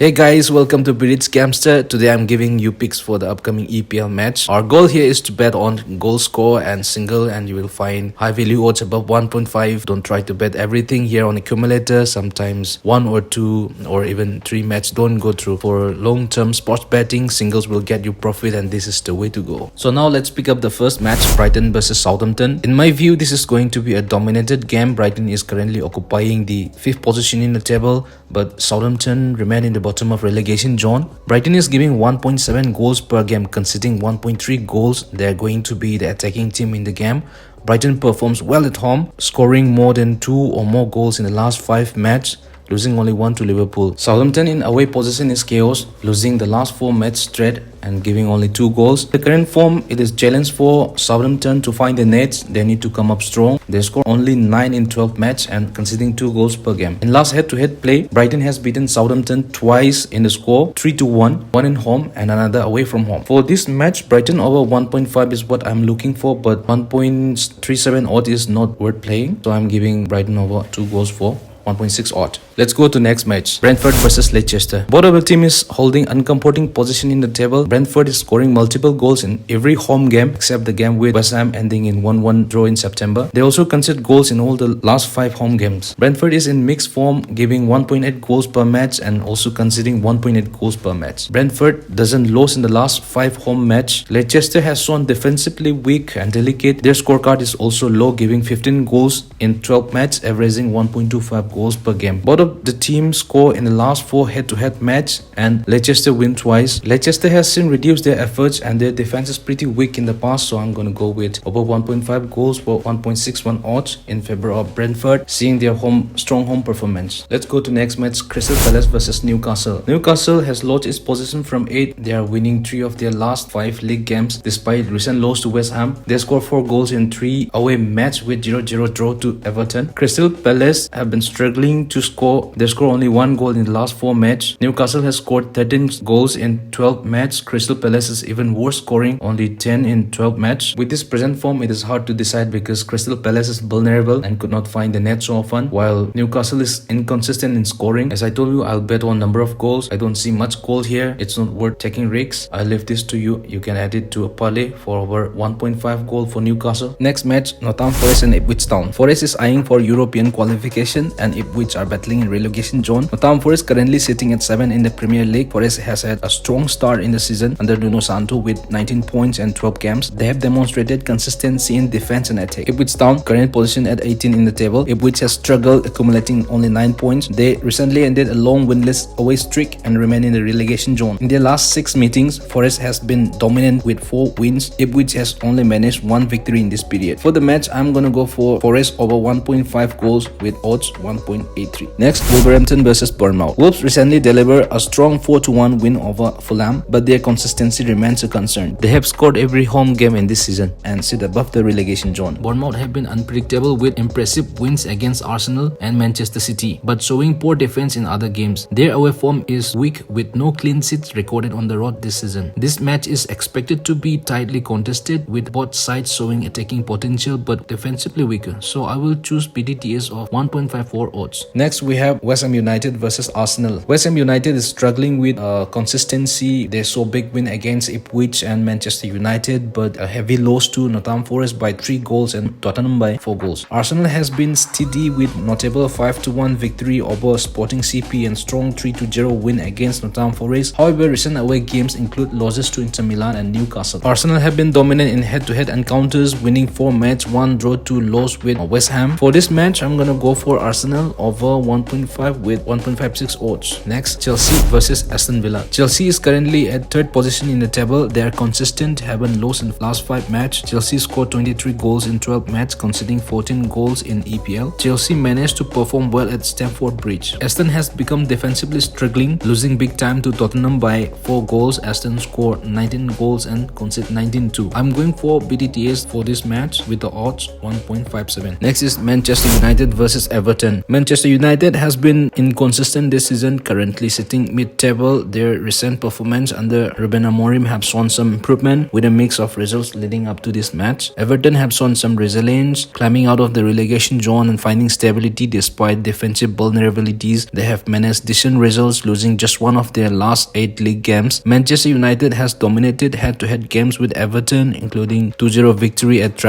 Hey guys, welcome to Birit's Gamster. Today I'm giving you picks for the upcoming EPL match. Our goal here is to bet on goal score and single, and you will find high value odds above 1.5. Don't try to bet everything here on accumulator. Sometimes one or two or even three matches don't go through. For long-term sports betting, singles will get you profit, and this is the way to go. So now let's pick up the first match, Brighton versus Southampton. In my view, this is going to be a dominated game. Brighton is currently occupying the 5th position in the table, but Southampton remain in the bottom of relegation zone. Brighton is giving 1.7 goals per game, conceding 1.3 goals. They're going to be the attacking team in the game. Brighton performs well at home, scoring more than 2 or more goals in the last 5 matches, losing only 1 to Liverpool. Southampton in away position is chaos, losing the last 4 matches straight and giving only 2 goals. The current form, it is challenge for Southampton to find the nets. They need to come up strong. They score only 9 in 12 matches and conceding 2 goals per game. In last head-to-head play, Brighton has beaten Southampton twice in the score, 3-1, one in home and another away from home. For this match, Brighton over 1.5 is what I'm looking for, but 1.37 odd is not worth playing. So I'm giving Brighton over 2 goals for 1.6 odd. Let's go to next match, Brentford versus Leicester. Both of the team is holding uncomforting position in the table. Brentford is scoring multiple goals in every home game except the game with West Ham ending in 1-1 draw in September. They also conceded goals in all the last 5 home games. Brentford is in mixed form, giving 1.8 goals per match and also conceding 1.8 goals per match. Brentford doesn't lose in the last 5 home match. Leicester has shown defensively weak and delicate. Their scorecard is also low, giving 15 goals in 12 matches, averaging 1.25 goals per game. Both of the teams score in the last 4 head-to-head match and Leicester win twice. Leicester has seen reduce their efforts and their defense is pretty weak in the past, so I'm gonna go with above 1.5 goals for 1.61 odds in favor of Brentford, seeing their strong home performance. Let's go to next match, Crystal Palace versus Newcastle. Newcastle has lost its position from 8. They are winning 3 of their last 5 league games despite recent loss to West Ham. They scored 4 goals in 3 away match with 0-0 draw to Everton. Crystal Palace have been struggling to score. They score only 1 goal in the last 4 matches. Newcastle has scored 13 goals in 12 matches. Crystal Palace is even worse, scoring only 10 in 12 matches. With this present form, it is hard to decide because Crystal Palace is vulnerable and could not find the net so often, while Newcastle is inconsistent in scoring. As I told you, I'll bet on number of goals. I don't see much goal here. It's not worth taking risks. I'll leave this to you. You can add it to a parlay for over 1.5 goal for Newcastle. Next match, Nottingham Forest and Ipswich Town. Forest is eyeing for European qualification and Ipswich are battling in relegation zone. Nottingham Forest currently sitting at 7 in the Premier League. Forest has had a strong start in the season under Nuno Santo with 19 points and 12 games. They have demonstrated consistency in defense and attack. Ipswich Town current position at 18 in the table. Ipswich has struggled, accumulating only 9 points. They recently ended a long winless away streak and remain in the relegation zone. In their last 6 meetings, Forest has been dominant with 4 wins. Ipswich has only managed 1 victory in this period. For the match, I'm gonna go for Forest over 1.5 goals with odds 1.83. Next, Wolverhampton versus Bournemouth. Wolves recently delivered a strong 4-1 win over Fulham, but their consistency remains a concern. They have scored every home game in this season and sit above the relegation zone. Bournemouth have been unpredictable with impressive wins against Arsenal and Manchester City, but showing poor defense in other games. Their away form is weak with no clean sheets recorded on the road this season. This match is expected to be tightly contested with both sides showing attacking potential but defensively weaker, so I will choose PDTS of 1.54 odds. Next, we have West Ham United versus Arsenal. West Ham United is struggling with consistency. They saw big win against Ipswich and Manchester United, but a heavy loss to Nottingham Forest by 3 goals and Tottenham by 4 goals. Arsenal has been steady with notable 5-1 victory over Sporting CP and strong 3-0 win against Nottingham Forest. However, recent away games include losses to Inter Milan and Newcastle. Arsenal have been dominant in head-to-head encounters, winning 4 matches, 1 draw, 2 loss with West Ham. For this match, I'm gonna go for Arsenal over 1.5 with 1.56 odds. Next, Chelsea versus Aston Villa. Chelsea is currently at 3rd position in the table. They are consistent, haven't lost in the last 5 matches. Chelsea scored 23 goals in 12 matches, conceding 14 goals in EPL. Chelsea managed to perform well at Stamford Bridge. Aston has become defensively struggling, losing big time to Tottenham by 4 goals. Aston scored 19 goals and conceded 19 too. I'm going for BDTS for this match with the odds 1.57. Next is Manchester United versus Everton. Manchester United has been inconsistent this season, currently sitting mid-table. Their recent performance under Ruben Amorim have shown some improvement with a mix of results leading up to this match. Everton have shown some resilience, climbing out of the relegation zone and finding stability despite defensive vulnerabilities. They have managed decent results, losing just one of their last 8 league games. Manchester United has dominated head-to-head games with Everton, including 2-0 victory at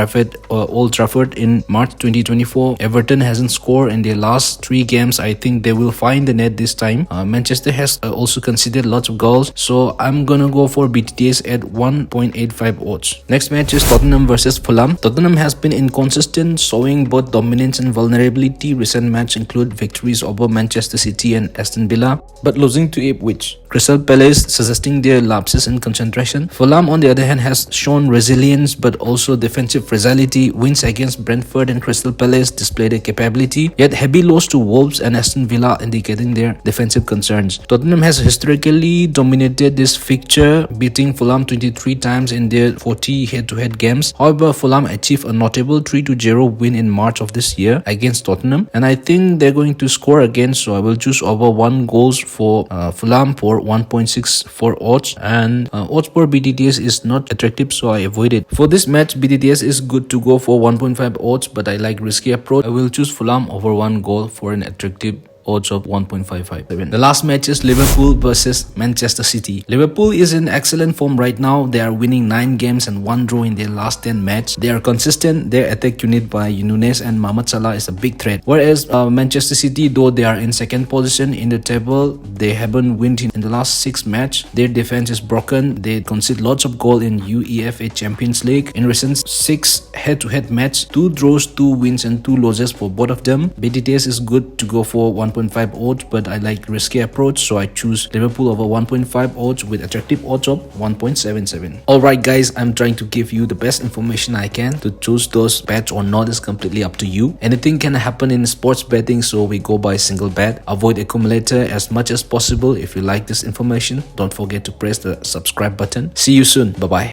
Old Trafford in March 2024. Everton hasn't scored in their last 3 games. I think they will find the net this time. Manchester has also conceded lots of goals, so I'm gonna go for BTTS at 1.85 odds. Next match is Tottenham versus Fulham. Tottenham has been inconsistent, showing both dominance and vulnerability. Recent matches include victories over Manchester City and Aston Villa, but losing to Ipswich. Crystal Palace suggesting their lapses in concentration. Fulham, on the other hand, has shown resilience but also defensive fragility. Wins against Brentford and Crystal Palace display their capability, yet heavy loss to Wolves and Aston Villa indicating their defensive concerns. Tottenham has historically dominated this fixture, beating Fulham 23 times in their 40 head-to-head games. However, Fulham achieved a notable 3-0 win in March of this year against Tottenham, and I think they're going to score again, so I will choose over 1 goals for Fulham for 1.64 odds, and odds for BTTS is not attractive, so I avoid it. For this match, BTTS is good to go for 1.5 odds, but I like risky approach. I will choose Fulham over 1 goal for an attractive odds of 1.557. The last match is Liverpool versus Manchester City. Liverpool is in excellent form right now. They are winning 9 games and 1 draw in their last 10 matches. They are consistent. Their attack unit by Nunez and Mohamed Salah is a big threat. Whereas Manchester City, though they are in second position in the table, they haven't won in the last 6 matches. Their defense is broken. They concede lots of goals in UEFA Champions League. In recent 6 head-to-head matches, 2 draws, 2 wins and 2 losses for both of them. BTTS is good to go for 1.5 odds, but I like risky approach, so I choose Liverpool over 1.5 odds with attractive odds of 1.77. Alright guys, I'm trying to give you the best information I can. To choose those bets or not is completely up to you. Anything can happen in sports betting, so we go by single bet. Avoid accumulator as much as possible. If you like this information, don't forget to press the subscribe button. See you soon. Bye bye.